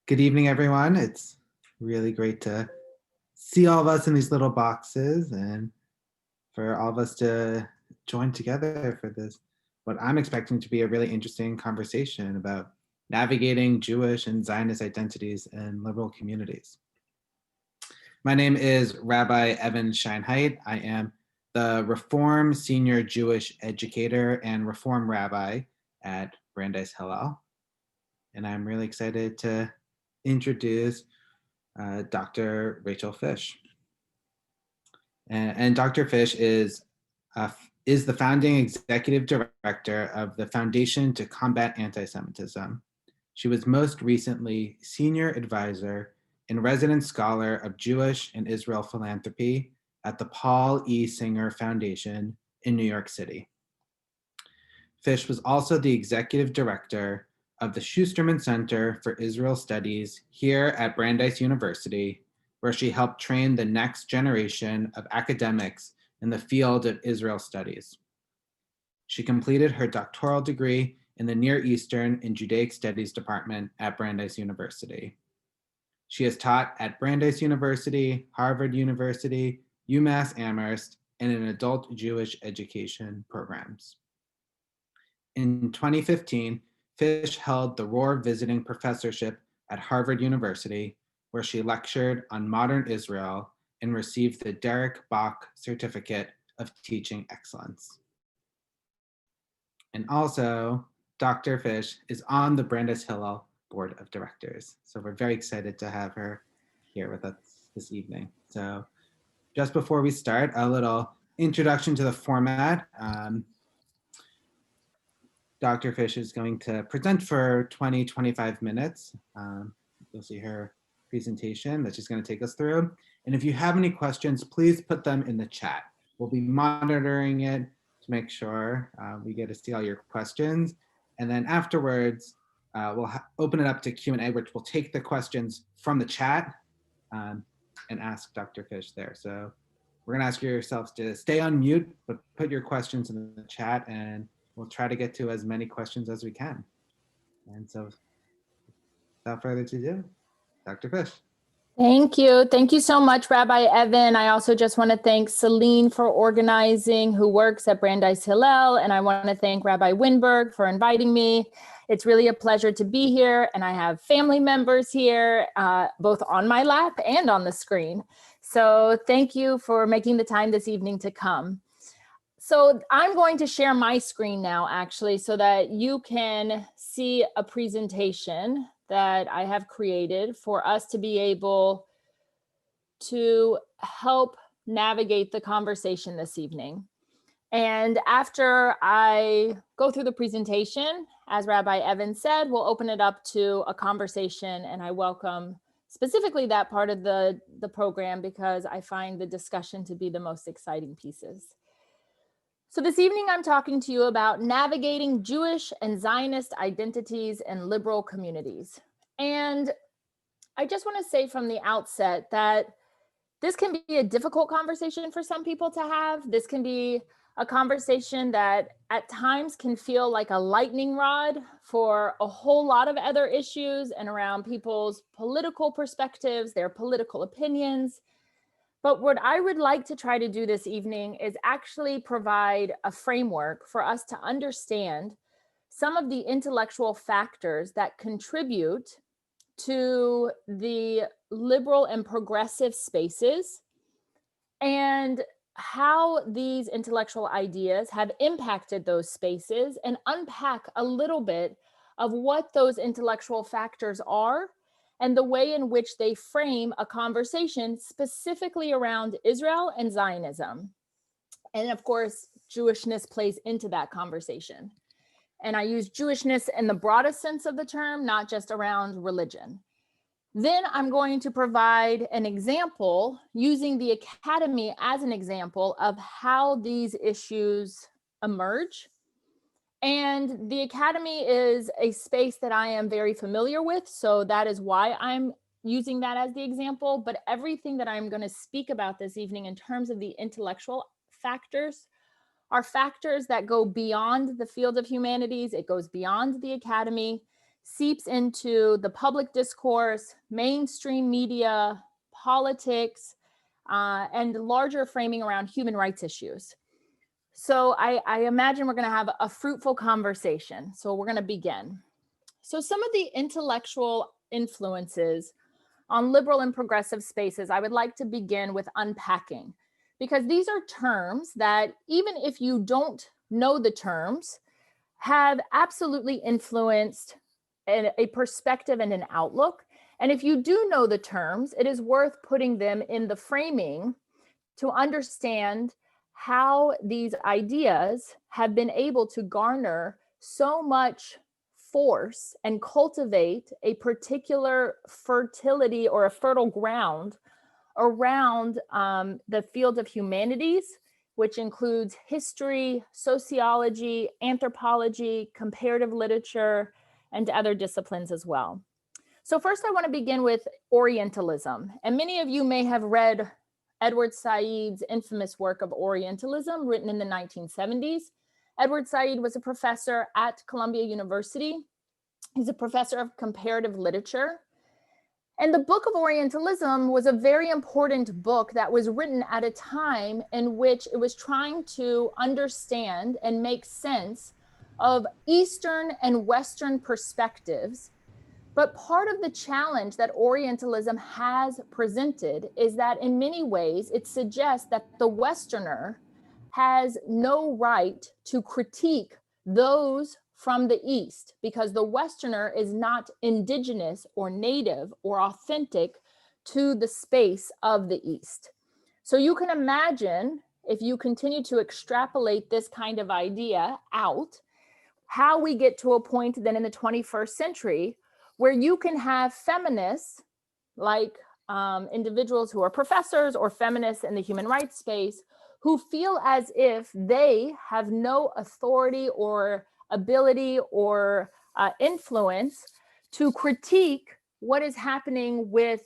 Good evening, everyone. It's really great to see all of us in these little boxes and for all of us to join together for this, what I'm expecting to be a really interesting conversation about navigating Jewish and Zionist identities in liberal communities. My name is Rabbi Evan Scheinheit. I am the Reform Senior Jewish Educator and Reform Rabbi at Brandeis Hillel. And I'm really excited to introduce Dr. Rachel Fish. And Dr. Fish is the founding executive director of the Foundation to Combat Anti-Semitism. She was most recently senior advisor and resident scholar of Jewish and Israel philanthropy at the Paul E. Singer Foundation in New York City. Fish was also the executive director of the Schusterman Center for Israel Studies here at Brandeis University, where she helped train the next generation of academics in the field of Israel studies. She completed her doctoral degree in the Near Eastern and Judaic Studies Department at Brandeis University. She has taught at Brandeis University, Harvard University, UMass Amherst, and in adult Jewish education programs. In 2015, Fish held the Rohr Visiting Professorship at Harvard University, where she lectured on modern Israel and received the Derek Bach Certificate of Teaching Excellence. And also, Dr. Fish is on the Brandeis Hillel Board of Directors. So we're very excited to have her here with us this evening. So just before we start, a little introduction to the format. Dr. Fish is going to present for 20-25 minutes. You'll see her presentation that she's going to take us through. And if you have any questions, please put them in the chat. We'll be monitoring it to make sure we get to see all your questions. And then afterwards, we'll open it up to Q&A, which will take the questions from the chat and ask Dr. Fish there. So we're going to ask yourselves to stay on mute, but put your questions in the chat, and we'll try to get to as many questions as we can. And so without further ado, Dr. Fish. Thank you. Thank you so much, Rabbi Evan. I also just want to thank Celine for organizing, who works at Brandeis Hillel. And I want to thank Rabbi Winberg for inviting me. It's really a pleasure to be here. And I have family members here, both on my lap and on the screen. So thank you for making the time this evening to come. So I'm going to share my screen now, actually, so that you can see a presentation that I have created for us to be able to help navigate the conversation this evening. And after I go through the presentation, as Rabbi Evan said, we'll open it up to a conversation, and I welcome specifically that part of the program because I find the discussion to be the most exciting pieces. So this evening, I'm talking to you about navigating Jewish and Zionist identities in liberal communities. And I just want to say from the outset that this can be a difficult conversation for some people to have. This can be a conversation that at times can feel like a lightning rod for a whole lot of other issues and around people's political perspectives, their political opinions. But what I would like to try to do this evening is actually provide a framework for us to understand some of the intellectual factors that contribute to the liberal and progressive spaces and how these intellectual ideas have impacted those spaces, and unpack a little bit of what those intellectual factors are and the way in which they frame a conversation specifically around Israel and Zionism. And of course, Jewishness plays into that conversation. And I use Jewishness in the broadest sense of the term, not just around religion. Then I'm going to provide an example using the academy as an example of how these issues emerge. And the academy is a space that I am very familiar with, so that is why I'm using that as the example. But everything that I'm going to speak about this evening in terms of the intellectual factors are factors that go beyond the field of humanities. It goes beyond the academy. seeps into the public discourse, mainstream media, politics, and larger framing around human rights issues. So I imagine we're going to have a fruitful conversation. So we're going to begin. So some of the intellectual influences on liberal and progressive spaces, I would like to begin with unpacking, because these are terms that, even if you don't know the terms, have absolutely influenced a perspective and an outlook. And if you do know the terms, it is worth putting them in the framing to understand how these ideas have been able to garner so much force and cultivate a particular fertility or a fertile ground around the field of humanities, which includes history, sociology, anthropology, comparative literature, and other disciplines as well. So first, I want to begin with Orientalism. And many of you may have read Edward Said's infamous work of Orientalism, written in the 1970s. Edward Said was a professor at Columbia University. He's a professor of comparative literature. And the Book of Orientalism was a very important book that was written at a time in which it was trying to understand and make sense of Eastern and Western perspectives. But part of the challenge that Orientalism has presented is that in many ways it suggests that the Westerner has no right to critique those from the East, because the Westerner is not indigenous or native or authentic to the space of the East. So you can imagine, if you continue to extrapolate this kind of idea out, how we get to a point then in the 21st century where you can have feminists, like individuals who are professors or feminists in the human rights space, who feel as if they have no authority or ability or influence to critique what is happening with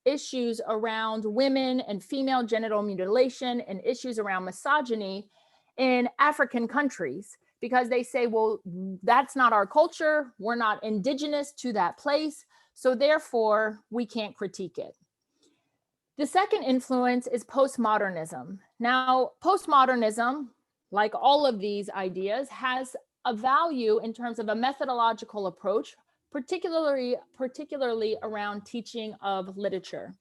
issues around women and female genital mutilation and issues around misogyny in African countries, because they say, well, that's not our culture. We're not indigenous to that place. So therefore, we can't critique it. The second influence is postmodernism. Now, postmodernism, like all of these ideas, has a value in terms of a methodological approach, particularly around teaching of literature.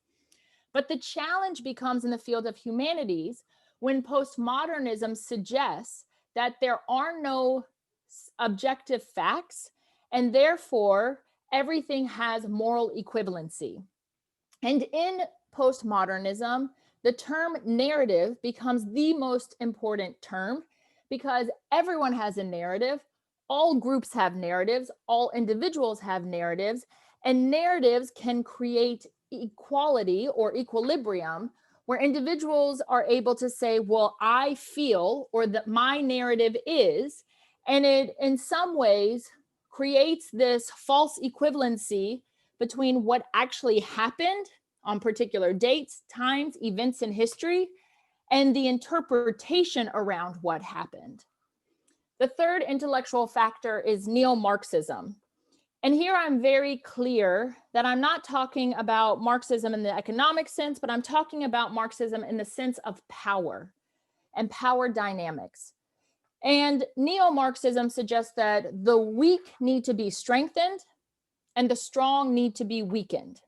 But the challenge becomes in the field of humanities when postmodernism suggests that there are no objective facts, and therefore everything has moral equivalency. And in postmodernism, the term narrative becomes the most important term, because everyone has a narrative, all groups have narratives, all individuals have narratives, and narratives can create equality or equilibrium, where individuals are able to say, well, I feel, or that my narrative is, and it in some ways creates this false equivalency between what actually happened on particular dates, times, events in history, and the interpretation around what happened. The third intellectual factor is neo-Marxism. And here I'm very clear that I'm not talking about Marxism in the economic sense, but I'm talking about Marxism in the sense of power and power dynamics. And neo-Marxism suggests that the weak need to be strengthened and the strong need to be weakened.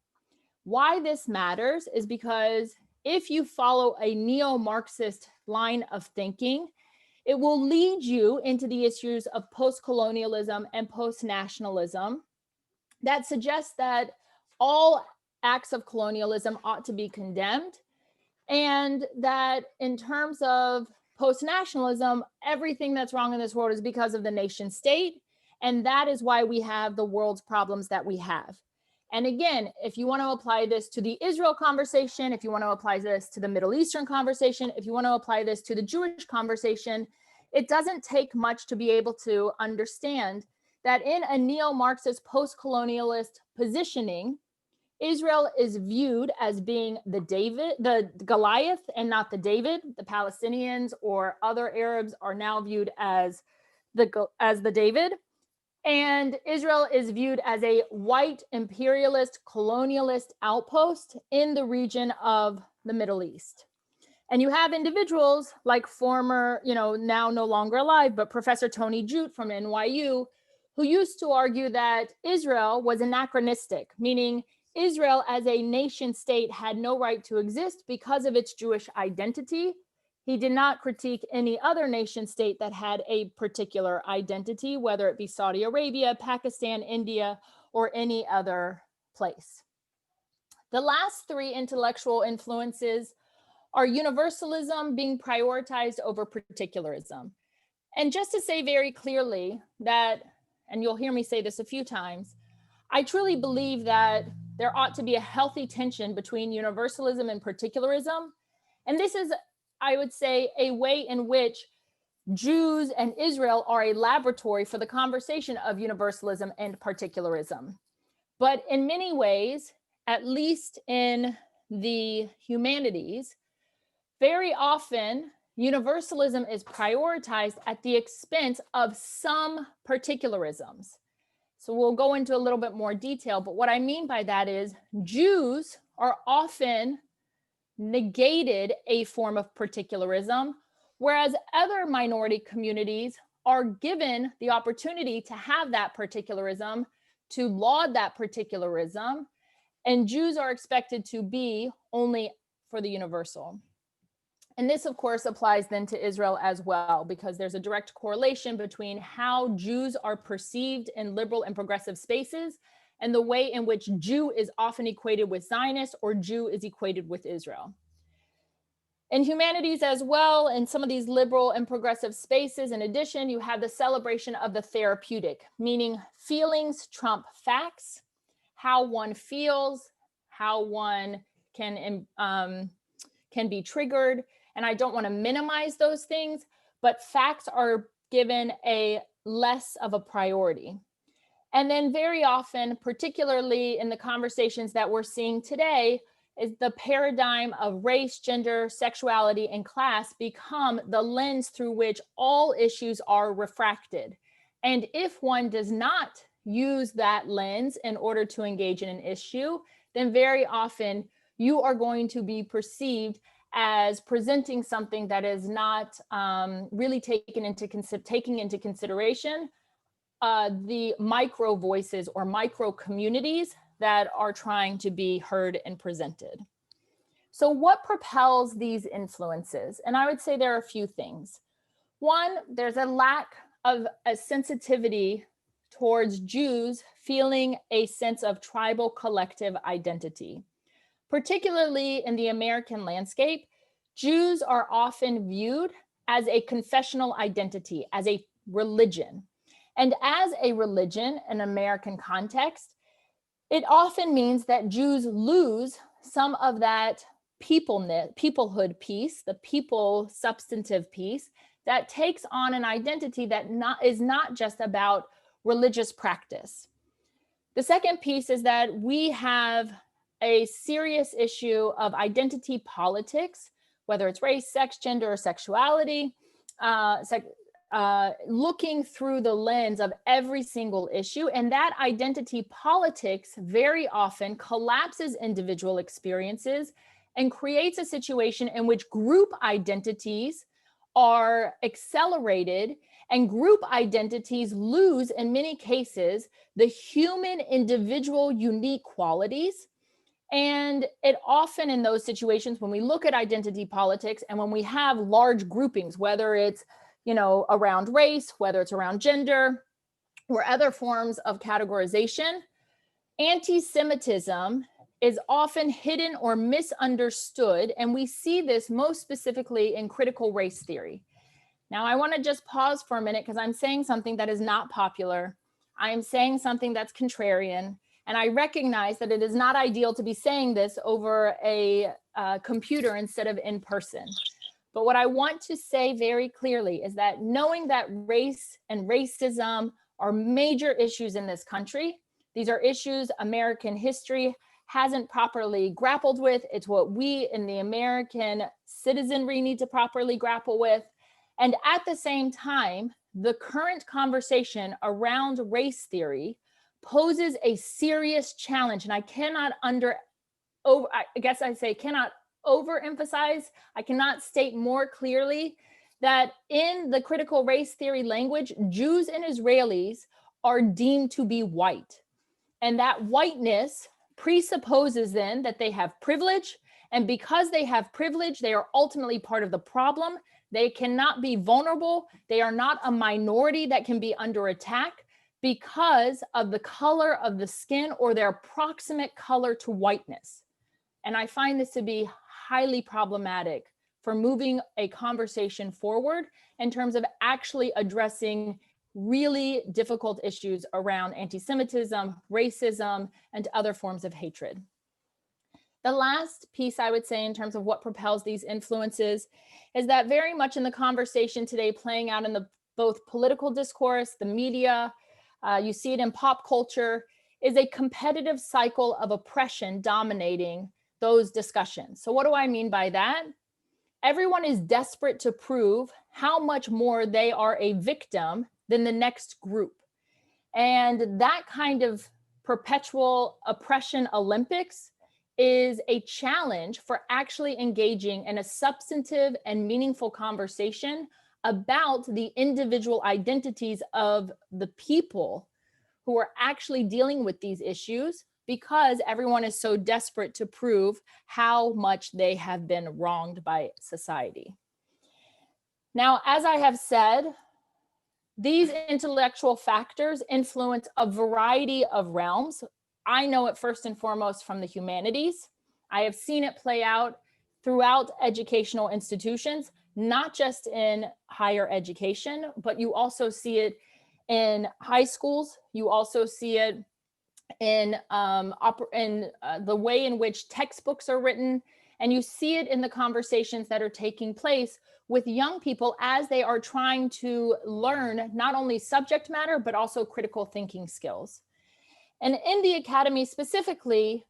Why this matters is because if you follow a neo-Marxist line of thinking, it will lead you into the issues of post-colonialism and post-nationalism that suggests that all acts of colonialism ought to be condemned, and that in terms of post-nationalism, everything that's wrong in this world is because of the nation state, and that is why we have the world's problems that we have. And again, if you want to apply this to the Israel conversation, if you want to apply this to the Middle Eastern conversation, if you want to apply this to the Jewish conversation, it doesn't take much to be able to understand that in a neo-Marxist post-colonialist positioning, Israel is viewed as being the Goliath and not the David. The Palestinians or other Arabs are now viewed as the David. And Israel is viewed as a white imperialist colonialist outpost in the region of the Middle East. And you have individuals like former, now no longer alive, but Professor Tony Jute from NYU, who used to argue that Israel was anachronistic, meaning Israel as a nation state had no right to exist because of its Jewish identity. He did not critique any other nation state that had a particular identity, whether it be Saudi Arabia, Pakistan, India, or any other place. The last three intellectual influences are universalism being prioritized over particularism. And just to say very clearly that, and you'll hear me say this a few times, I truly believe that there ought to be a healthy tension between universalism and particularism. And this is, I would say, a way in which Jews and Israel are a laboratory for the conversation of universalism and particularism. But in many ways, at least in the humanities, very often universalism is prioritized at the expense of some particularisms. So we'll go into a little bit more detail, but what I mean by that is Jews are often negated a form of particularism, whereas other minority communities are given the opportunity to have that particularism, to laud that particularism, and Jews are expected to be only for the universal. And this, of course, applies then to Israel as well, because there's a direct correlation between how Jews are perceived in liberal and progressive spaces and the way in which Jew is often equated with Zionist or Jew is equated with Israel. In humanities as well, in some of these liberal and progressive spaces, in addition, you have the celebration of the therapeutic, meaning feelings trump facts, how one feels, how one can be triggered. And I don't want to minimize those things, but facts are given a less of a priority. And then very often, particularly in the conversations that we're seeing today, is the paradigm of race, gender, sexuality, and class become the lens through which all issues are refracted. And if one does not use that lens in order to engage in an issue, then very often you are going to be perceived as presenting something that is not really taking into consideration the micro voices or micro communities that are trying to be heard and presented. So what propels these influences? And I would say there are a few things. One, there's a lack of a sensitivity towards Jews feeling a sense of tribal collective identity. Particularly in the American landscape, Jews are often viewed as a confessional identity, as a religion. And as a religion in American context, it often means that Jews lose some of that peoplehood piece, the people substantive piece, that takes on an identity that is not just about religious practice. The second piece is that we have a serious issue of identity politics, whether it's race, sex, gender, or sexuality, looking through the lens of every single issue. And that identity politics very often collapses individual experiences and creates a situation in which group identities are accelerated and group identities lose, in many cases, the human individual unique qualities. And it often in those situations, when we look at identity politics and when we have large groupings, whether it's around race, whether it's around gender, or other forms of categorization, anti-Semitism is often hidden or misunderstood. And we see this most specifically in critical race theory. Now, I want to just pause for a minute because I'm saying something that is not popular. I am saying something that's contrarian. And I recognize that it is not ideal to be saying this over a computer instead of in person. But what I want to say very clearly is that knowing that race and racism are major issues in this country, these are issues American history hasn't properly grappled with. It's what we in the American citizenry need to properly grapple with. And at the same time, the current conversation around race theory poses a serious challenge. And I cannot cannot overemphasize, I cannot state more clearly that in the critical race theory language, Jews and Israelis are deemed to be white. And that whiteness presupposes then that they have privilege. And because they have privilege, they are ultimately part of the problem. They cannot be vulnerable. They are not a minority that can be under attack because of the color of the skin or their proximate color to whiteness. And I find this to be highly problematic for moving a conversation forward in terms of actually addressing really difficult issues around anti-Semitism, racism, and other forms of hatred. The last piece I would say in terms of what propels these influences is that very much in the conversation today playing out in the both political discourse, the media, you see it in pop culture, is a competitive cycle of oppression dominating those discussions. So what do I mean by that? Everyone is desperate to prove how much more they are a victim than the next group. And that kind of perpetual oppression Olympics is a challenge for actually engaging in a substantive and meaningful conversation about the individual identities of the people who are actually dealing with these issues, because everyone is so desperate to prove how much they have been wronged by society. Now, as I have said, these intellectual factors influence a variety of realms. I know it first and foremost from the humanities. I have seen it play out throughout educational institutions, not just in higher education, but you also see it in high schools. You also see it in the way in which textbooks are written, and you see it in the conversations that are taking place with young people as they are trying to learn not only subject matter, but also critical thinking skills. And in the academy specifically,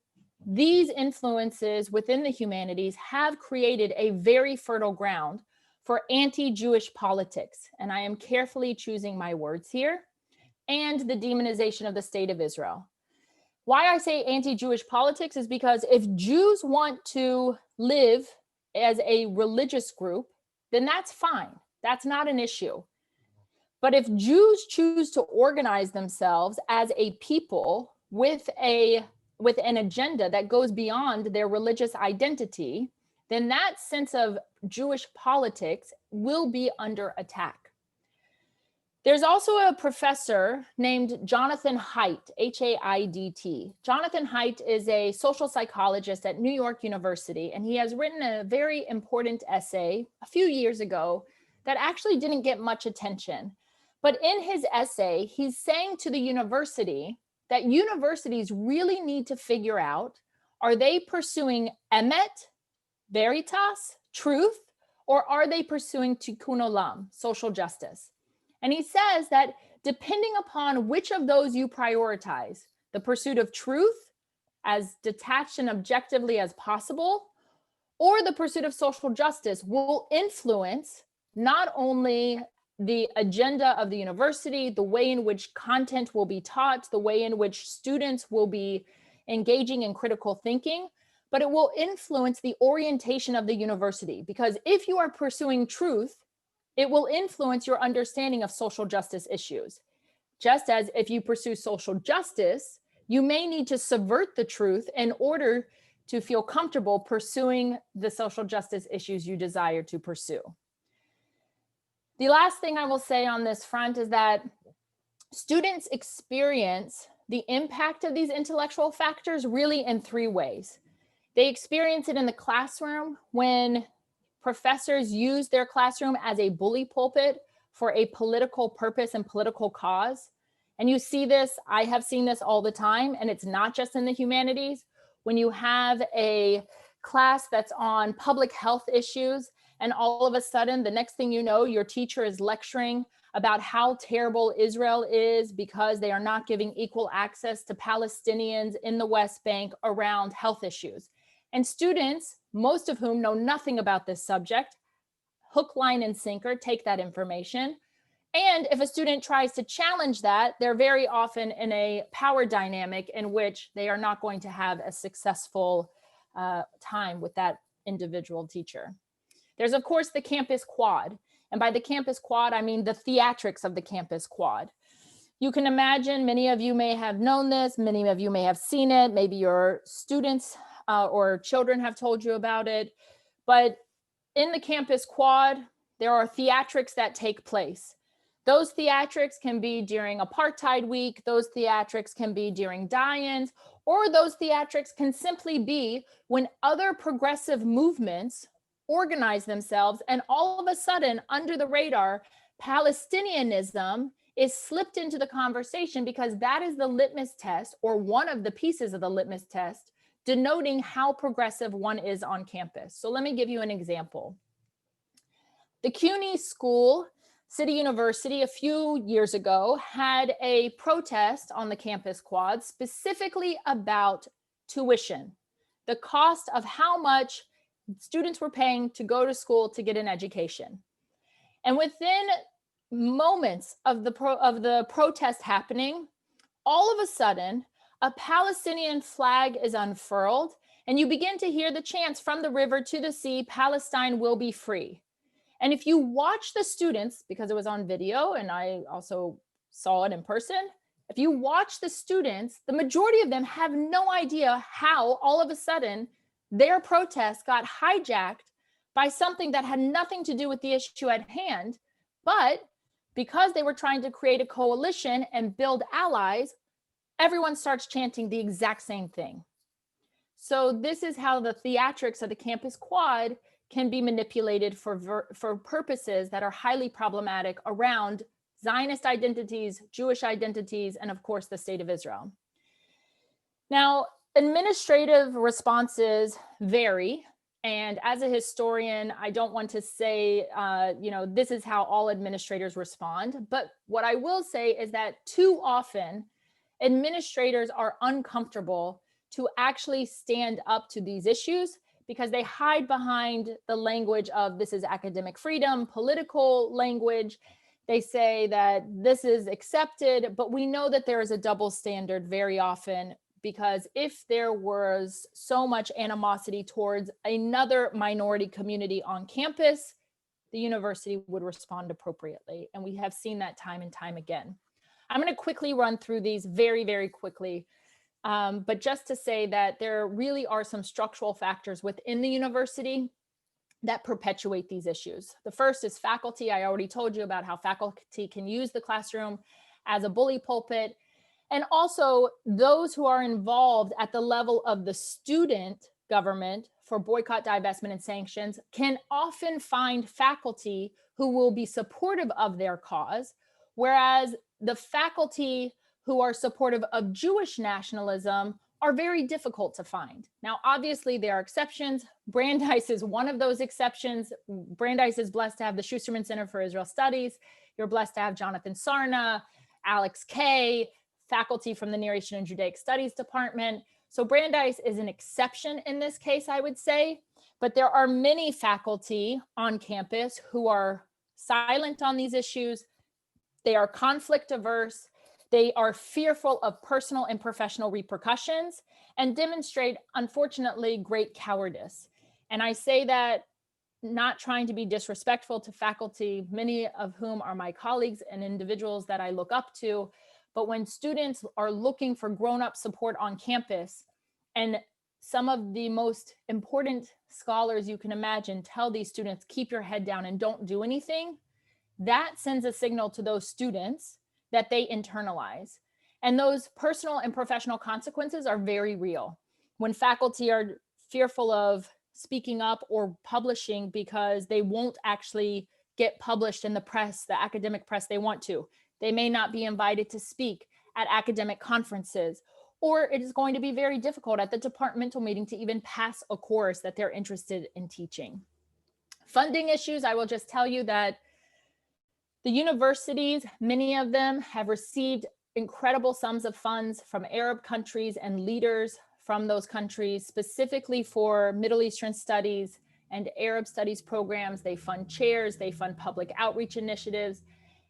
these influences within the humanities have created a very fertile ground for anti-Jewish politics, and I am carefully choosing my words here, and the demonization of the state of Israel. Why I say anti-Jewish politics is because if Jews want to live as a religious group, then that's fine. That's not an issue. But if Jews choose to organize themselves as a people with an agenda that goes beyond their religious identity, then that sense of Jewish politics will be under attack. There's also a professor named Jonathan Haidt, H-A-I-D-T. Jonathan Haidt is a social psychologist at New York University, and he has written a very important essay a few years ago that actually didn't get much attention. But in his essay, he's saying to the university that universities really need to figure out, are they pursuing emet, veritas, truth, or are they pursuing tikkun olam, social justice? And he says that depending upon which of those you prioritize, the pursuit of truth as detached and objectively as possible, or the pursuit of social justice will influence not only the agenda of the university, the way in which content will be taught, the way in which students will be engaging in critical thinking, but it will influence the orientation of the university. Because if you are pursuing truth, it will influence your understanding of social justice issues. Just as if you pursue social justice, you may need to subvert the truth in order to feel comfortable pursuing the social justice issues you desire to pursue. The last thing I will say on this front is that students experience the impact of these intellectual factors really in three ways. They experience it in the classroom when professors use their classroom as a bully pulpit for a political purpose and political cause. And you see this, I have seen this all the time, and it's not just in the humanities. When you have a class that's on public health issues, and all of a sudden, the next thing you know, your teacher is lecturing about how terrible Israel is because they are not giving equal access to Palestinians in the West Bank around health issues. And students, most of whom know nothing about this subject, hook, line, and sinker, take that information And if a student tries to challenge that, they're very often in a power dynamic in which they are not going to have a successful time with that individual teacher. There's, of course, the campus quad. And by the campus quad, I mean the theatrics of the campus quad. You can imagine, many of you may have known this, many of you may have seen it, maybe your students or children have told you about it. But in the campus quad, there are theatrics that take place. Those theatrics can be during Apartheid Week, those theatrics can be during die-ins, or those theatrics can simply be when other progressive movements organize themselves and all of a sudden, under the radar, Palestinianism is slipped into the conversation because that is the litmus test, or one of the pieces of the litmus test, denoting how progressive one is on campus. So let me give you an example. The CUNY School, City University, a few years ago had a protest on the campus quad specifically about tuition, the cost of how much students were paying to go to school to get an education. And within moments of the protest happening, all of a sudden, a Palestinian flag is unfurled, and you begin to hear the chants from the river to the sea, Palestine will be free. And if you watch the students, because it was on video and I also saw it in person, if you watch the students, the majority of them have no idea how all of a sudden their protest got hijacked by something that had nothing to do with the issue at hand. But because they were trying to create a coalition and build allies, everyone starts chanting the exact same thing. So this is how the theatrics of the campus quad can be manipulated for purposes that are highly problematic around Zionist identities, Jewish identities, and of course, the state of Israel. Now, administrative responses vary. And as a historian, I don't want to say, this is how all administrators respond. But what I will say is that too often, administrators are uncomfortable to actually stand up to these issues because they hide behind the language of this is academic freedom, political language. They say that this is accepted, but we know that there is a double standard very often, because if there was so much animosity towards another minority community on campus, the university would respond appropriately. And we have seen that time and time again. I'm going to quickly run through these very, very quickly. But just to say that there really are some structural factors within the university that perpetuate these issues. The first is faculty. I already told you about how faculty can use the classroom as a bully pulpit. And also those who are involved at the level of the student government for boycott, divestment, and sanctions can often find faculty who will be supportive of their cause, whereas the faculty who are supportive of Jewish nationalism are very difficult to find. Now, obviously, there are exceptions. Brandeis is one of those exceptions. Brandeis is blessed to have the Schusterman Center for Israel Studies. You're blessed to have Jonathan Sarna, Alex Kay, faculty from the Near Eastern and Judaic Studies Department. So Brandeis is an exception in this case, I would say. But there are many faculty on campus who are silent on these issues. They are conflict averse. They are fearful of personal and professional repercussions and demonstrate, unfortunately, great cowardice. And I say that not trying to be disrespectful to faculty, many of whom are my colleagues and individuals that I look up to. But when students are looking for grown-up support on campus, and some of the most important scholars you can imagine tell these students, keep your head down and don't do anything, that sends a signal to those students that they internalize. And those personal and professional consequences are very real. When faculty are fearful of speaking up or publishing because they won't actually get published in the press, the academic press they want to, they may not be invited to speak at academic conferences, or it is going to be very difficult at the departmental meeting to even pass a course that they're interested in teaching. Funding issues, I will just tell you that the universities, many of them have received incredible sums of funds from Arab countries and leaders from those countries, specifically for Middle Eastern studies and Arab studies programs. They fund chairs, they fund public outreach initiatives.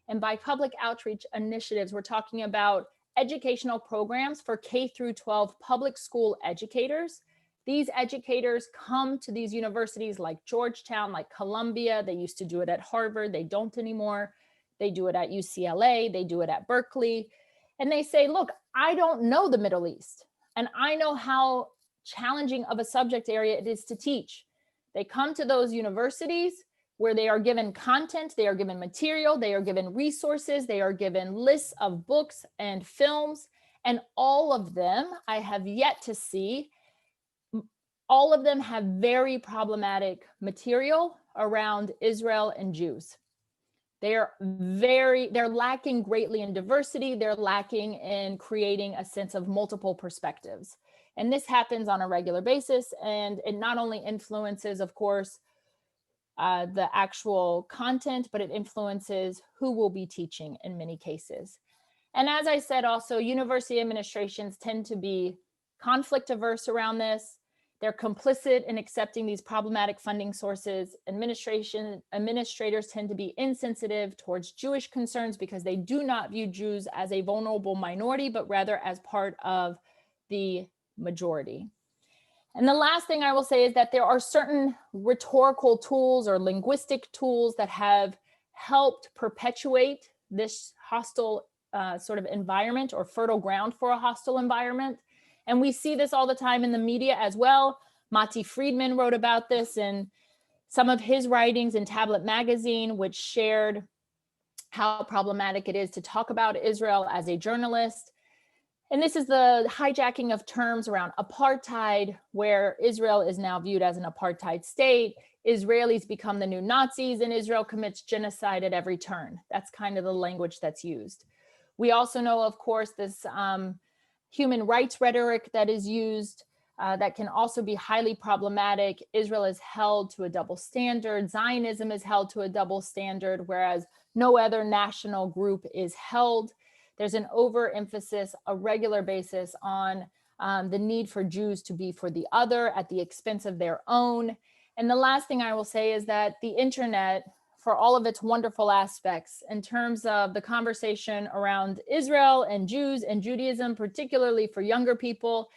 And by public outreach initiatives, we're talking about educational programs for K through 12 public school educators. These educators come to these universities like Georgetown, like Columbia. They used to do it at Harvard. They don't anymore. They do it at UCLA. They do it at Berkeley. And they say, look, I don't know the Middle East. And I know how challenging of a subject area it is to teach. They come to those universities where they are given content, they are given material, they are given resources, they are given lists of books and films, and all of them, I have yet to see, all of them have very problematic material around Israel and Jews. They're lacking greatly in diversity, they're lacking in creating a sense of multiple perspectives. And this happens on a regular basis, and it not only influences, of course, the actual content, but it influences who will be teaching in many cases. And as I said, also, university administrations tend to be conflict averse around this. They're complicit in accepting these problematic funding sources. Administrators tend to be insensitive towards Jewish concerns because they do not view Jews as a vulnerable minority, but rather as part of the majority. And the last thing I will say is that there are certain rhetorical tools or linguistic tools that have helped perpetuate this hostile sort of environment, or fertile ground for a hostile environment. And we see this all the time in the media as well. Mati Friedman wrote about this in some of his writings in Tablet Magazine, which shared how problematic it is to talk about Israel as a journalist. And this is the hijacking of terms around apartheid, where Israel is now viewed as an apartheid state. Israelis become the new Nazis, and Israel commits genocide at every turn. That's kind of the language that's used. We also know, of course, this human rights rhetoric that is used that can also be highly problematic. Israel is held to a double standard. Zionism is held to a double standard, whereas no other national group is held. There's an overemphasis, a regular basis on the need for Jews to be for the other at the expense of their own. And the last thing I will say is that the internet, for all of its wonderful aspects, in terms of the conversation around Israel and Jews and Judaism, particularly for younger people,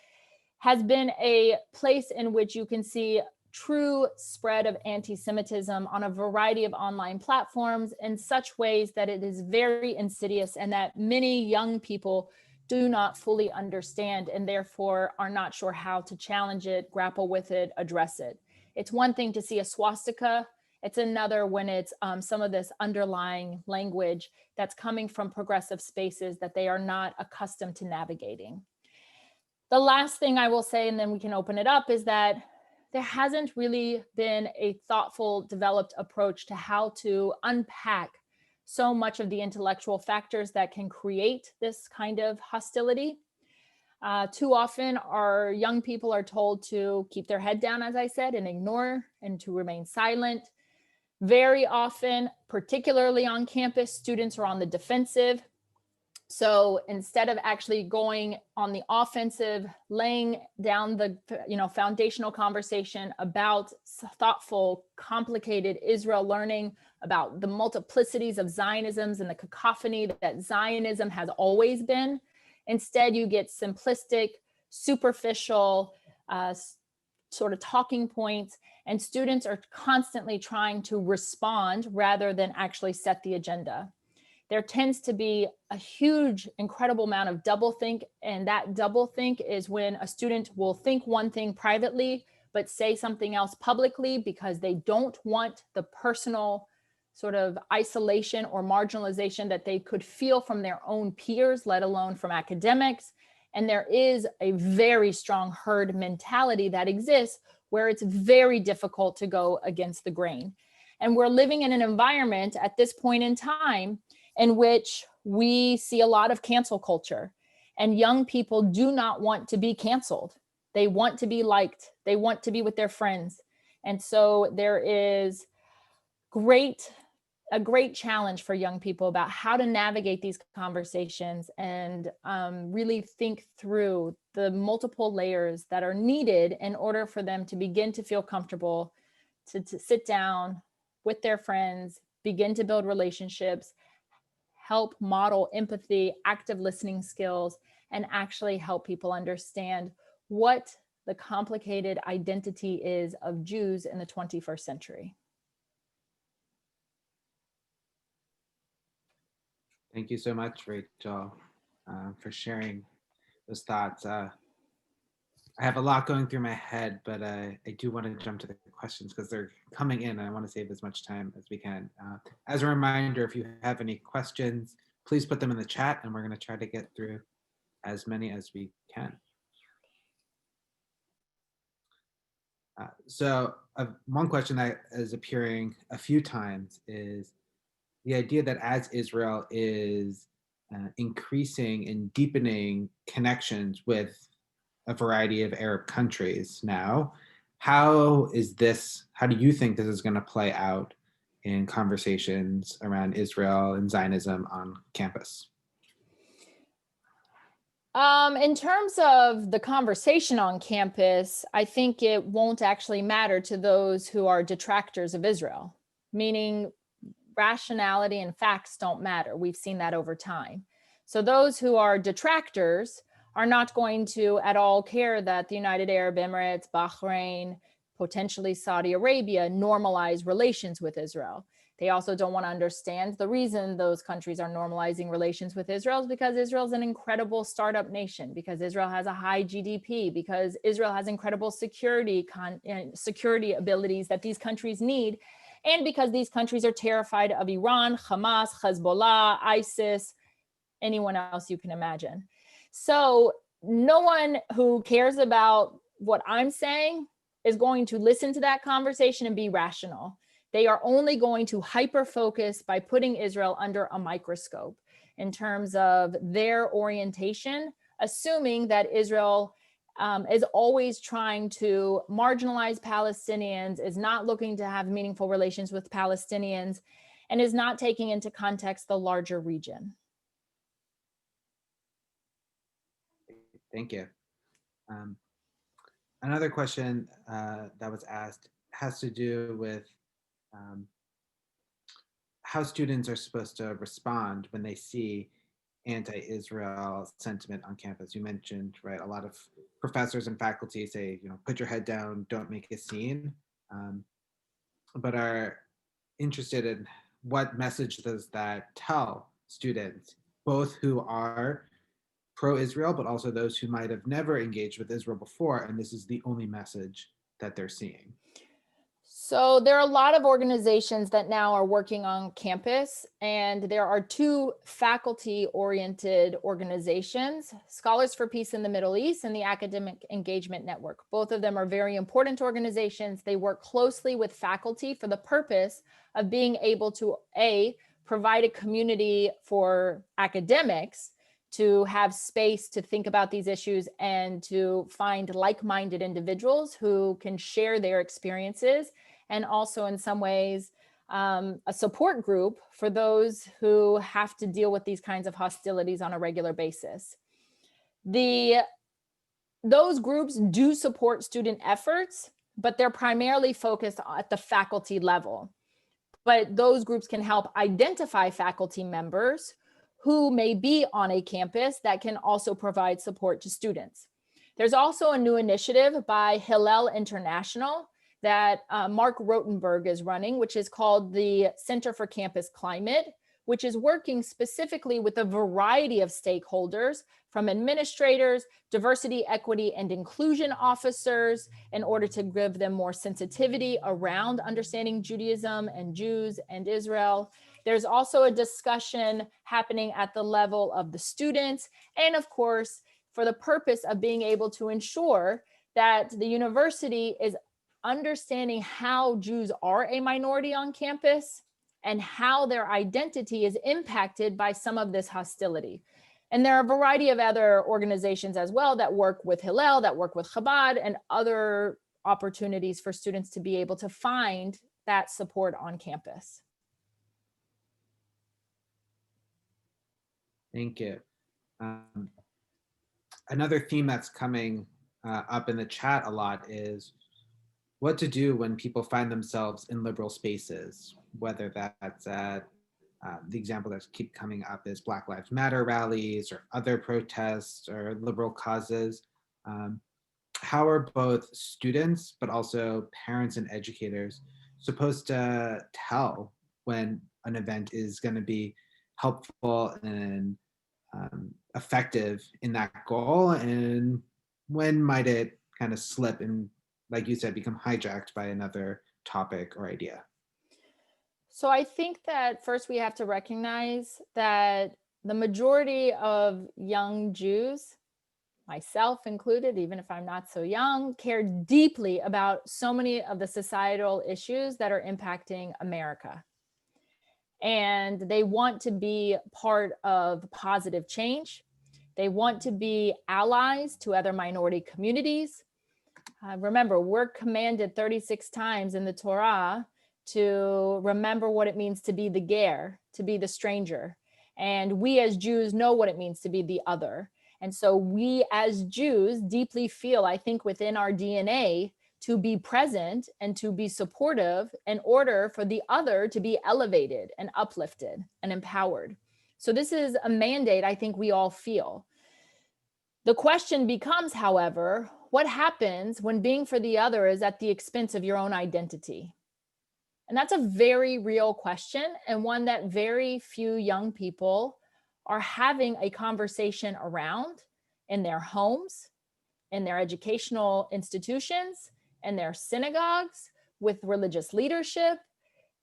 has been a place in which you can see true spread of anti-Semitism on a variety of online platforms in such ways that it is very insidious, and that many young people do not fully understand and therefore are not sure how to challenge it, grapple with it, address it. It's one thing to see a swastika. It's another when it's some of this underlying language that's coming from progressive spaces that they are not accustomed to navigating. The last thing I will say, and then we can open it up, is that there hasn't really been a thoughtful, developed approach to how to unpack so much of the intellectual factors that can create this kind of hostility. Too often, our young people are told to keep their head down, as I said, and ignore and to remain silent. Very often, particularly on campus, students are on the defensive. So instead of actually going on the offensive, laying down the foundational conversation about thoughtful, complicated Israel learning, about the multiplicities of Zionisms and the cacophony that Zionism has always been, instead you get simplistic, superficial sort of talking points, and students are constantly trying to respond rather than actually set the agenda. There tends to be a huge, incredible amount of doublethink, and that doublethink is when a student will think one thing privately, but say something else publicly because they don't want the personal sort of isolation or marginalization that they could feel from their own peers, let alone from academics. And there is a very strong herd mentality that exists where it's very difficult to go against the grain. And we're living in an environment at this point in time in which we see a lot of cancel culture, and young people do not want to be canceled. They want to be liked. They want to be with their friends. And so there is a great challenge for young people about how to navigate these conversations and really think through the multiple layers that are needed in order for them to begin to feel comfortable to sit down with their friends, begin to build relationships, help model empathy, active listening skills, and actually help people understand what the complicated identity is of Jews in the 21st century. Thank you so much, Rachel, for sharing those thoughts. I have a lot going through my head, but I do want to jump to the questions because they're coming in and I want to save as much time as we can. As a reminder, if you have any questions, please put them in the chat and we're going to try to get through as many as we can. One question that is appearing a few times is the idea that as Israel is increasing and deepening connections with a variety of Arab countries now, how do you think this is going to play out in conversations around Israel and Zionism on campus? In terms of the conversation on campus, I think it won't actually matter to those who are detractors of Israel, meaning rationality and facts don't matter. We've seen that over time. So those who are detractors are not going to at all care that the United Arab Emirates, Bahrain, potentially Saudi Arabia normalize relations with Israel. They also don't want to understand the reason those countries are normalizing relations with Israel is because Israel is an incredible startup nation, because Israel has a high GDP, because Israel has incredible security abilities that these countries need, and because these countries are terrified of Iran, Hamas, Hezbollah, ISIS, anyone else you can imagine. So no one who cares about what I'm saying is going to listen to that conversation and be rational. They are only going to hyper-focus by putting Israel under a microscope in terms of their orientation, assuming that Israel is always trying to marginalize Palestinians, is not looking to have meaningful relations with Palestinians, and is not taking into context the larger region. Thank you. Another question that was asked has to do with how students are supposed to respond when they see anti-Israel sentiment on campus. You mentioned, right, a lot of professors and faculty say, put your head down, don't make a scene, but are interested in what message does that tell students, both who are pro-Israel, but also those who might have never engaged with Israel before, and this is the only message that they're seeing. So there are a lot of organizations that now are working on campus, and there are two faculty-oriented organizations, Scholars for Peace in the Middle East and the Academic Engagement Network. Both of them are very important organizations. They work closely with faculty for the purpose of being able to, A, provide a community for academics to have space to think about these issues and to find like-minded individuals who can share their experiences, and also in some ways a support group for those who have to deal with these kinds of hostilities on a regular basis. Those groups do support student efforts, but they're primarily focused at the faculty level. But those groups can help identify faculty members who may be on a campus that can also provide support to students. There's also a new initiative by Hillel International that Mark Rotenberg is running, which is called the Center for Campus Climate, which is working specifically with a variety of stakeholders, from administrators, diversity, equity, and inclusion officers, in order to give them more sensitivity around understanding Judaism and Jews and Israel. There's also a discussion happening at the level of the students, and of course, for the purpose of being able to ensure that the university is understanding how Jews are a minority on campus and how their identity is impacted by some of this hostility. And there are a variety of other organizations as well that work with Hillel, that work with Chabad, and other opportunities for students to be able to find that support on campus. Thank you. Another theme that's coming up in the chat a lot is what to do when people find themselves in liberal spaces, whether that's at The example that keep coming up is Black Lives Matter rallies or other protests or liberal causes. How are both students, but also parents and educators supposed to tell when an event is going to be helpful and effective in that goal, and when might it kind of slip and, like you said, become hijacked by another topic or idea? So I think that first we have to recognize that the majority of young Jews, myself included, even if I'm not so young, care deeply about so many of the societal issues that are impacting America. And they want to be part of positive change. They want to be allies to other minority communities. Remember, we're commanded 36 times in the Torah to remember what it means to be the ger, to be the stranger. And we as Jews know what it means to be the other. And so we as Jews deeply feel, I think, within our DNA to be present and to be supportive in order for the other to be elevated and uplifted and empowered. So this is a mandate I think we all feel. The question becomes, however, what happens when being for the other is at the expense of your own identity? And that's a very real question, and one that very few young people are having a conversation around in their homes, in their educational institutions, in their synagogues, with religious leadership.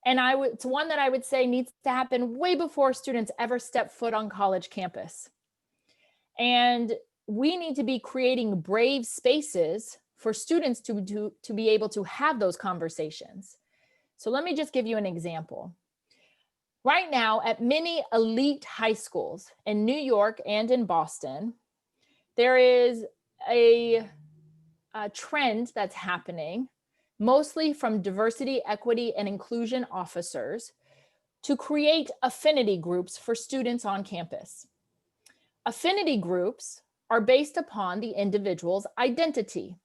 And it's one that I would say needs to happen way before students ever step foot on college campus. And we need to be creating brave spaces for students to be able to have those conversations. So let me just give you an example. Right now, at many elite high schools in New York and in Boston, there is a trend that's happening, mostly from diversity, equity, and inclusion officers, to create affinity groups for students on campus. Affinity groups are based upon the individual's identity.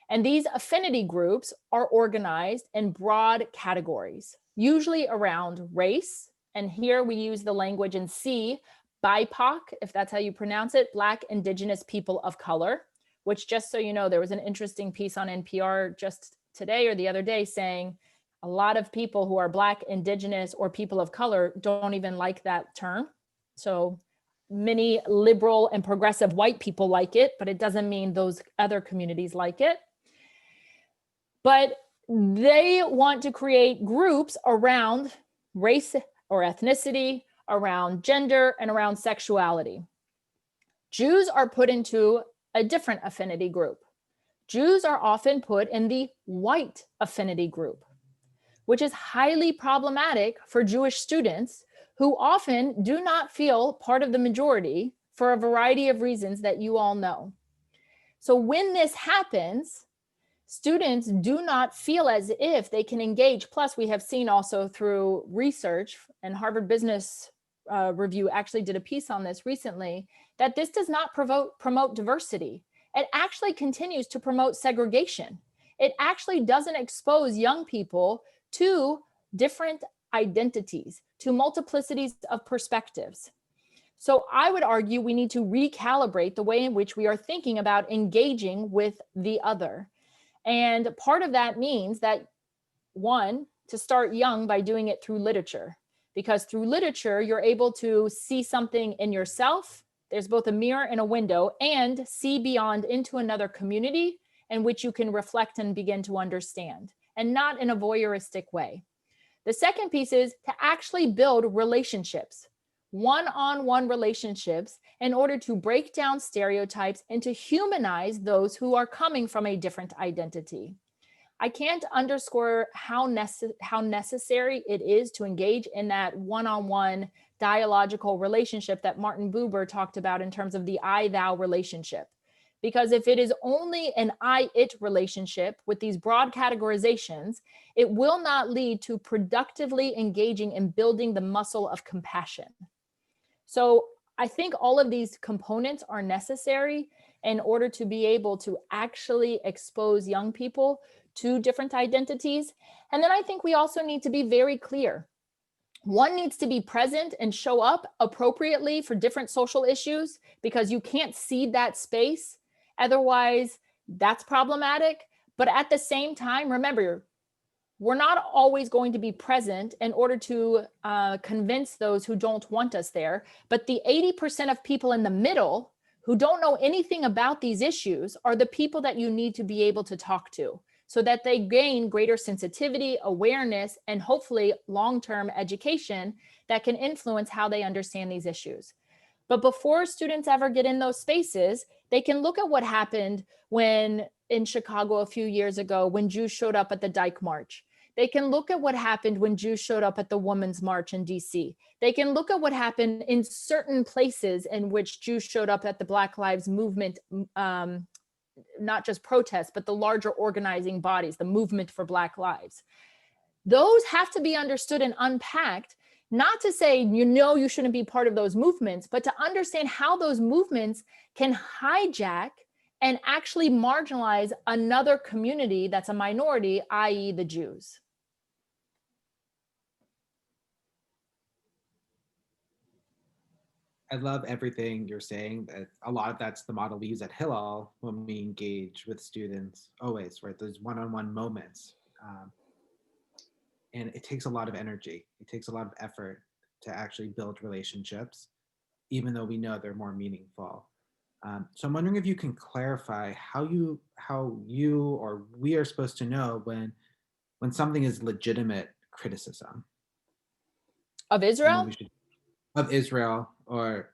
And these affinity groups are organized in broad categories, usually around race. And here we use the language in C, BIPOC, if that's how you pronounce it, Black, Indigenous, People of Color, which, just so you know, there was an interesting piece on NPR just today or the other day saying a lot of people who are Black, Indigenous, or people of color don't even like that term. So many liberal and progressive white people like it, but it doesn't mean those other communities like it. But they want to create groups around race or ethnicity, around gender, and around sexuality. Jews are put into a different affinity group. Jews are often put in the white affinity group, which is highly problematic for Jewish students who often do not feel part of the majority for a variety of reasons that you all know. So when this happens, students do not feel as if they can engage. Plus, we have seen also through research, and Harvard Business Review actually did a piece on this recently, that this does not promote diversity. It actually continues to promote segregation. It actually doesn't expose young people to different identities, to multiplicities of perspectives. So I would argue we need to recalibrate the way in which we are thinking about engaging with the other. And part of that means that, one, to start young by doing it through literature, because through literature, you're able to see something in yourself. There's both a mirror and a window, and see beyond into another community in which you can reflect and begin to understand, and not in a voyeuristic way. The second piece is to actually build relationships, one-on-one relationships, in order to break down stereotypes and to humanize those who are coming from a different identity. I can't underscore how necessary it is to engage in that one-on-one dialogical relationship that Martin Buber talked about in terms of the I-thou relationship. Because if it is only an I-it relationship with these broad categorizations, it will not lead to productively engaging and building the muscle of compassion. So I think all of these components are necessary in order to be able to actually expose young people to different identities. And then I think we also need to be very clear. One needs to be present and show up appropriately for different social issues because you can't cede that space. Otherwise, that's problematic. But at the same time, remember, we're not always going to be present in order to convince those who don't want us there. But the 80% of people in the middle who don't know anything about these issues are the people that you need to be able to talk to so that they gain greater sensitivity, awareness, and hopefully long-term education that can influence how they understand these issues. But before students ever get in those spaces, they can look at what happened when in Chicago a few years ago when Jews showed up at the Dyke March. They can look at what happened when Jews showed up at the Women's March in DC. They can look at what happened in certain places in which Jews showed up at the Black Lives Movement, not just protests, but the larger organizing bodies, the movement for Black lives. Those have to be understood and unpacked, not to say, you shouldn't be part of those movements, but to understand how those movements can hijack and actually marginalize another community that's a minority, i.e. the Jews. I love everything you're saying. A lot of that's the model we use at Hillel when we engage with students always, right? Those one-on-one moments. And it takes a lot of energy. It takes a lot of effort to actually build relationships, even though we know they're more meaningful. So I'm wondering if you can clarify how you or we are supposed to know when something is legitimate criticism Of Israel? Of Israel or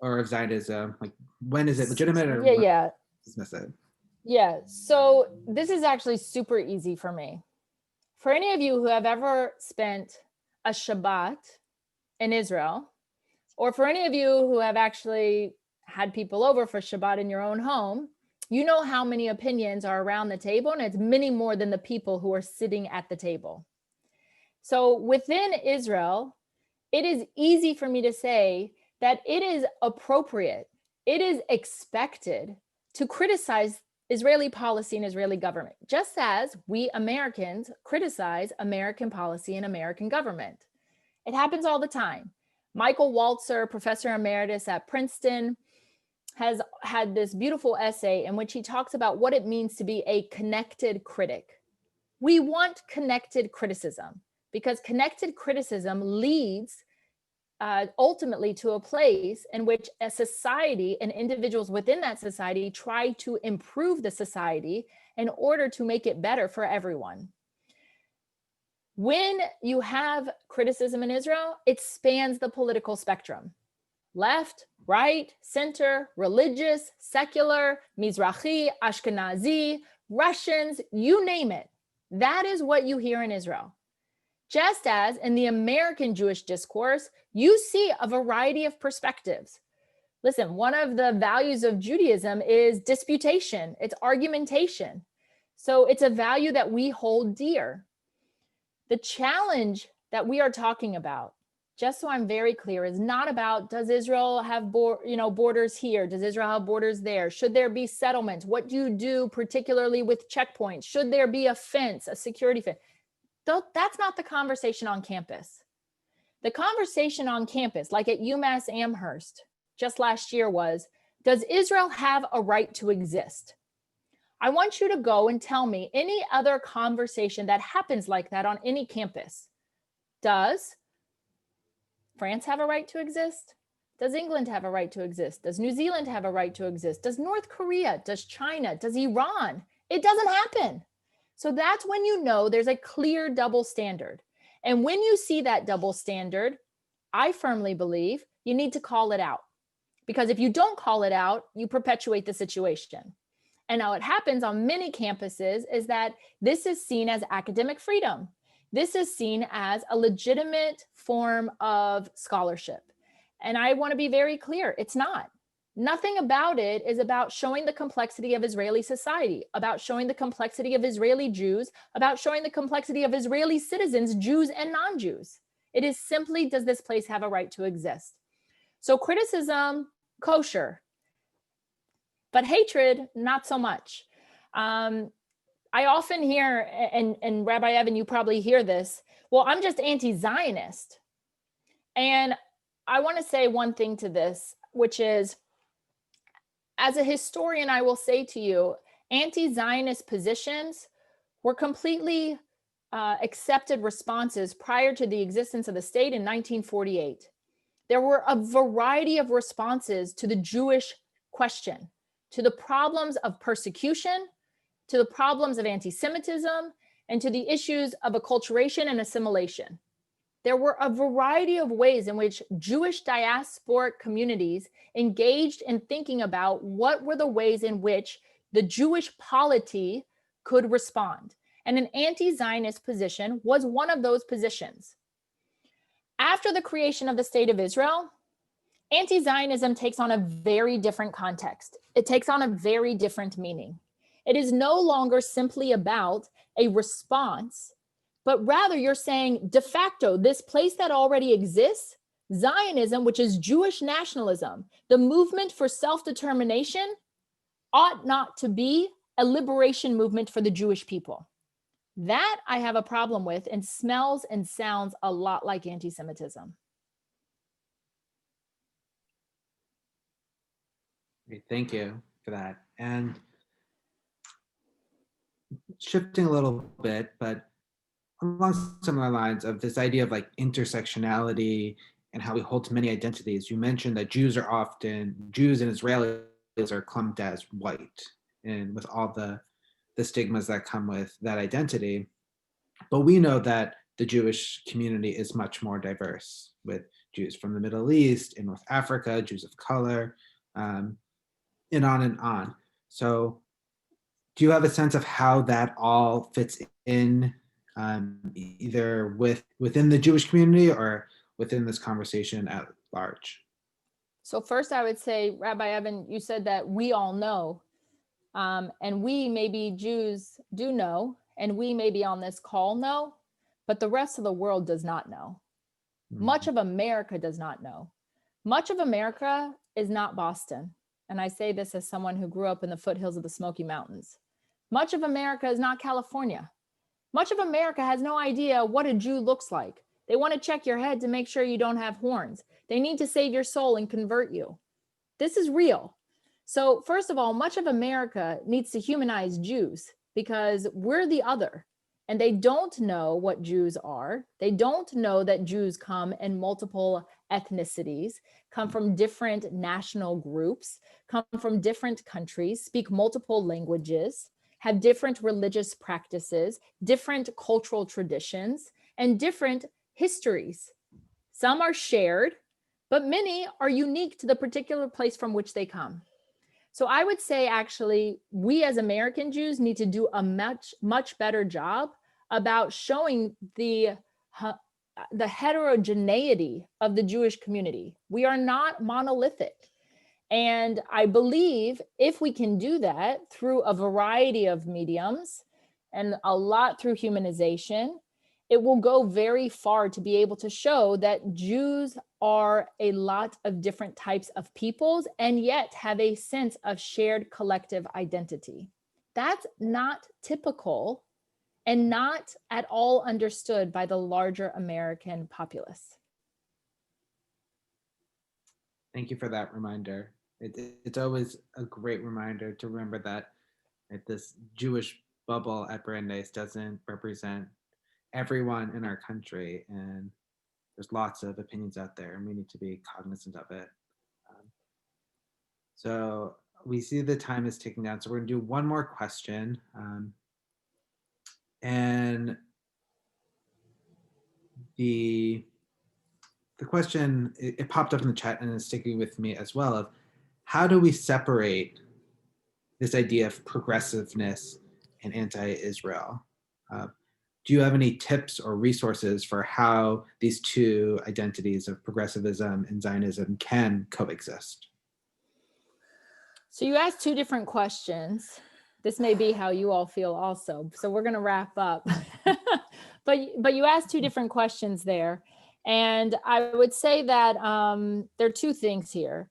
of Zionism. Like, when is it legitimate or Yeah. dismiss it? Yeah, so this is actually super easy for me. For any of you who have ever spent a Shabbat in Israel, or for any of you who have actually had people over for Shabbat in your own home, you know how many opinions are around the table, and it's many more than the people who are sitting at the table. So within Israel, it is easy for me to say that it is appropriate, it is expected to criticize Israeli policy and Israeli government, just as we Americans criticize American policy and American government. It happens all the time. Michael Walzer, professor emeritus at Princeton, has had this beautiful essay in which he talks about what it means to be a connected critic. We want connected criticism because connected criticism leads ultimately to a place in which a society and individuals within that society try to improve the society in order to make it better for everyone. When you have criticism in Israel, it spans the political spectrum. Left, right, center, religious, secular, Mizrahi, Ashkenazi, Russians, you name it. That is what you hear in Israel. Just as in the American Jewish discourse, you see a variety of perspectives. Listen, one of the values of Judaism is disputation, it's argumentation. So it's a value that we hold dear. The challenge that we are talking about, just so I'm very clear, is not about, does Israel have borders here? Does Israel have borders there? Should there be settlements? What do you do particularly with checkpoints? Should there be a fence, a security fence? That's not the conversation on campus. The conversation on campus, like at UMass Amherst just last year, was, does Israel have a right to exist? I want you to go and tell me any other conversation that happens like that on any campus. Does France have a right to exist? Does England have a right to exist? Does New Zealand have a right to exist? Does North Korea? Does China? Does Iran? It doesn't happen. So that's when you know there's a clear double standard. And when you see that double standard, I firmly believe you need to call it out. Because if you don't call it out, you perpetuate the situation. And now what happens on many campuses is that this is seen as academic freedom. This is seen as a legitimate form of scholarship. And I want to be very clear, it's not. Nothing about it is about showing the complexity of Israeli society, about showing the complexity of Israeli Jews, about showing the complexity of Israeli citizens, Jews and non-Jews. It is simply, does this place have a right to exist? So criticism, kosher, but hatred, not so much. I often hear, and Rabbi Evan, you probably hear this, well, I'm just anti-Zionist. And I want to say one thing to this, which is, as a historian, I will say to you, anti-Zionist positions were completely accepted responses prior to the existence of the state in 1948. There were a variety of responses to the Jewish question, to the problems of persecution, to the problems of anti-Semitism, and to the issues of acculturation and assimilation. There were a variety of ways in which Jewish diasporic communities engaged in thinking about what were the ways in which the Jewish polity could respond. And an anti-Zionist position was one of those positions. After the creation of the State of Israel, anti-Zionism takes on a very different context. It takes on a very different meaning. It is no longer simply about a response, but rather you're saying de facto, this place that already exists, Zionism, which is Jewish nationalism, the movement for self-determination, ought not to be a liberation movement for the Jewish people. That I have a problem with, and smells and sounds a lot like anti-Semitism. Great, thank you for that. And shifting a little bit, but along similar lines of this idea of like intersectionality and how we hold to many identities. You mentioned that Jews and Israelis are clumped as white, and with all the stigmas that come with that identity. But we know that the Jewish community is much more diverse, with Jews from the Middle East, in North Africa, Jews of color, and on and on. So do you have a sense of how that all fits in, either within the Jewish community or within this conversation at large? So first I would say, Rabbi Evan, you said that we all know, and we maybe Jews do know, and we maybe on this call know, but the rest of the world does not know. Much of America does not know. Much of America is not Boston. And I say this as someone who grew up in the foothills of the Smoky Mountains. Much of America is not California. Much of America has no idea what a Jew looks like. They want to check your head to make sure you don't have horns. They need to save your soul and convert you. This is real. So first of all, much of America needs to humanize Jews because we're the other. And they don't know what Jews are. They don't know that Jews come in multiple ethnicities, come from different national groups, come from different countries, speak multiple languages, have different religious practices, different cultural traditions, and different histories. Some are shared, but many are unique to the particular place from which they come. So I would say, actually, we as American Jews need to do a much better job about showing the heterogeneity of the Jewish community. We are not monolithic. And I believe if we can do that through a variety of mediums and a lot through humanization, it will go very far to be able to show that Jews are a lot of different types of peoples and yet have a sense of shared collective identity. That's not typical and not at all understood by the larger American populace. Thank you for that reminder. It's always a great reminder to remember that this Jewish bubble at Brandeis doesn't represent everyone in our country, and there's lots of opinions out there, and we need to be cognizant of it. So we see the time is ticking down, so we're gonna do one more question. And the question, it popped up in the chat and is sticking with me as well, of how do we separate this idea of progressiveness and anti-Israel? Do you have any tips or resources for how these two identities of progressivism and Zionism can coexist? So you asked two different questions. This may be how you all feel also. So we're going to wrap up. but you asked two different questions there. And I would say that there are two things here.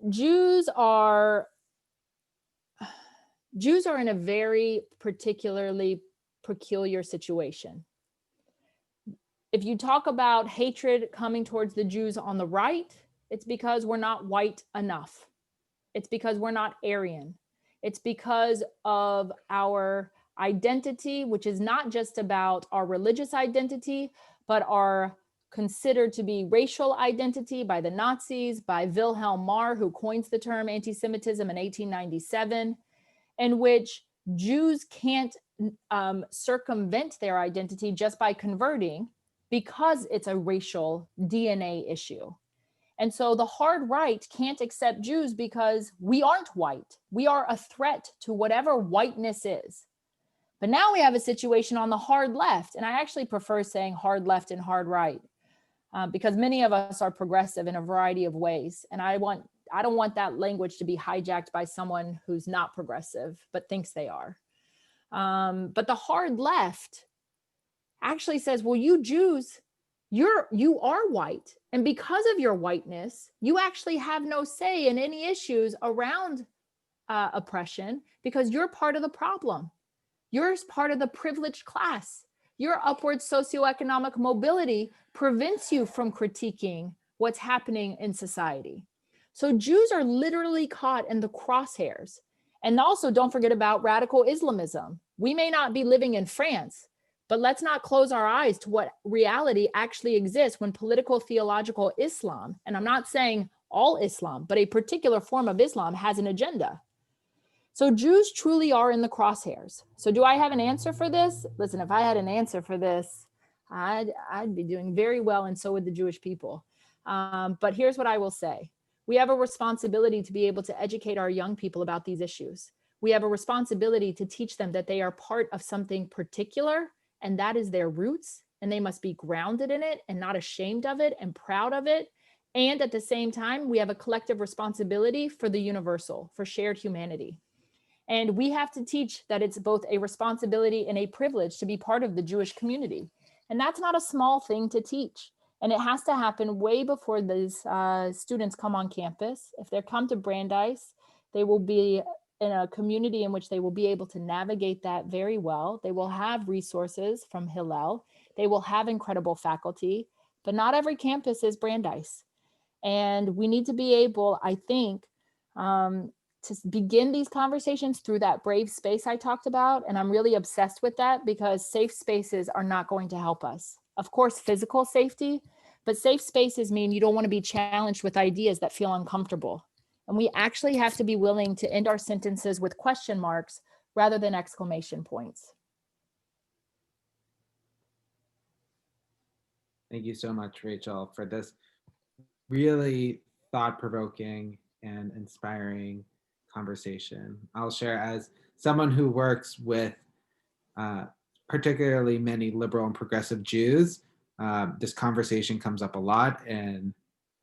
Jews are in a very particularly peculiar situation. if you talk about hatred coming towards the Jews on the right, it's because we're not white enough. It's because we're not Aryan. It's because of our identity, which is not just about our religious identity, but our considered to be racial identity by the Nazis, by Wilhelm Marr, who coins the term anti-Semitism in 1897, in which Jews can't circumvent their identity just by converting because it's a racial DNA issue. And so the hard right can't accept Jews because we aren't white. We are a threat to whatever whiteness is. But now we have a situation on the hard left, and I actually prefer saying hard left and hard right because many of us are progressive in a variety of ways. And I don't want that language to be hijacked by someone who's not progressive but thinks they are. But the hard left actually says, well, you Jews, you are white. And because of your whiteness, you actually have no say in any issues around oppression because you're part of the problem. You're part of the privileged class. Your upward socioeconomic mobility prevents you from critiquing what's happening in society. So Jews are literally caught in the crosshairs. And also don't forget about radical Islamism. We may not be living in France, but let's not close our eyes to what reality actually exists when political theological Islam, and I'm not saying all Islam, but a particular form of Islam has an agenda. So Jews truly are in the crosshairs. So do I have an answer for this? Listen, if I had an answer for this, I'd be doing very well, and so would the Jewish people. But here's what I will say. We have a responsibility to be able to educate our young people about these issues. We have a responsibility to teach them that they are part of something particular, and that is their roots, and they must be grounded in it and not ashamed of it and proud of it. And at the same time, we have a collective responsibility for the universal, for shared humanity. And we have to teach that it's both a responsibility and a privilege to be part of the Jewish community. And that's not a small thing to teach. And it has to happen way before these students come on campus. If they come to Brandeis, they will be in a community in which they will be able to navigate that very well. They will have resources from Hillel. They will have incredible faculty, but not every campus is Brandeis. And we need to be able, I think, to begin these conversations through that brave space I talked about. And I'm really obsessed with that because safe spaces are not going to help us. Of course, physical safety, but safe spaces mean you don't want to be challenged with ideas that feel uncomfortable. And we actually have to be willing to end our sentences with question marks rather than exclamation points. Thank you so much, Rachel, for this really thought-provoking and inspiring conversation. I'll share, as someone who works with particularly many liberal and progressive Jews, this conversation comes up a lot, and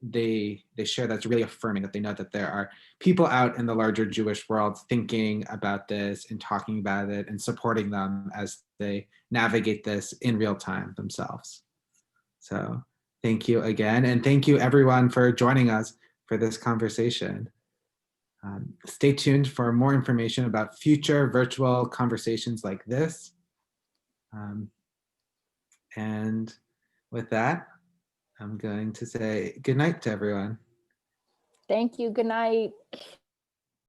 they share that's really affirming, that they know that there are people out in the larger Jewish world thinking about this and talking about it and supporting them as they navigate this in real time themselves. So thank you again, and thank you everyone for joining us for this conversation. Stay tuned for more information about future virtual conversations like this. And with that, I'm going to say good night to everyone. Thank you. Good night.